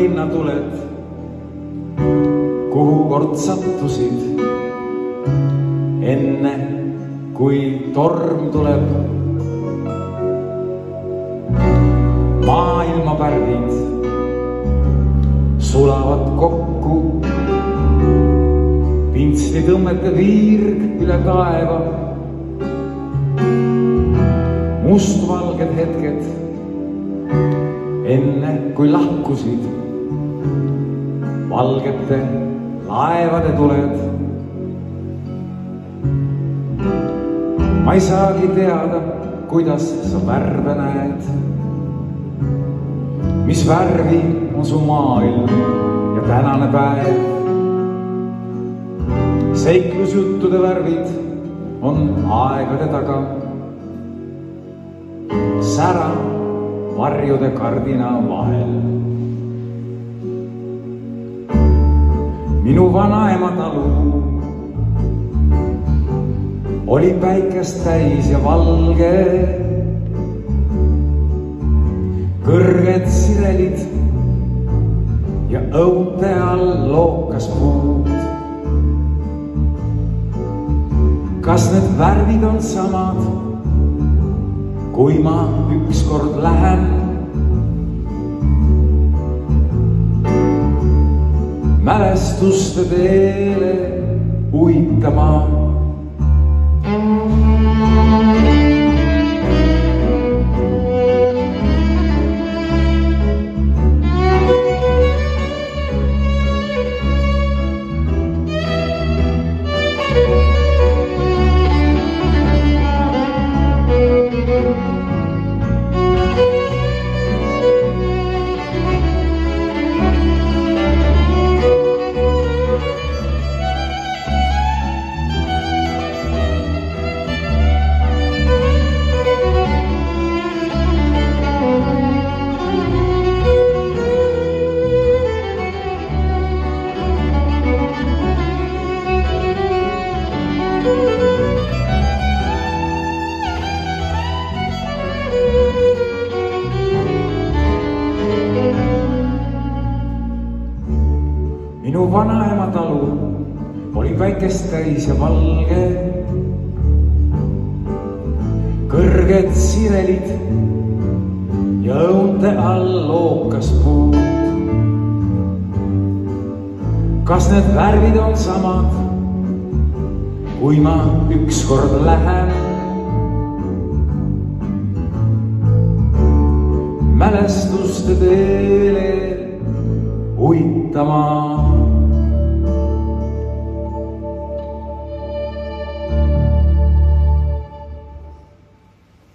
linnatuled, kuhu kord sattusid, enne kui torm tuleb. Maailma pärvid sulavad kokku, pintslitõmmete viirg üle taeva. Mustvalged hetked, enne kui lahkusid valgete laevade tuled. Ma ei saagi teada, kuidas sa värve näed, mis värvi on su maailm ja tänane päev. Seiklusjuttude värvid on aegade taga, sära varjude kardina vahel. Minu vanaema talu oli päikest täis ja valge, kõrged sirelid ja õunte all lookas puud. Kas need värvid on samad, kui ma ükskord lähen mälestuste teele uitama? Minu vanaema talu oli päikest täis ja valge, kõrged sirelid ja õunte all lookas puud. Kas need värvid on samad, kui ma ükskord lähen mälestuste teele uitama?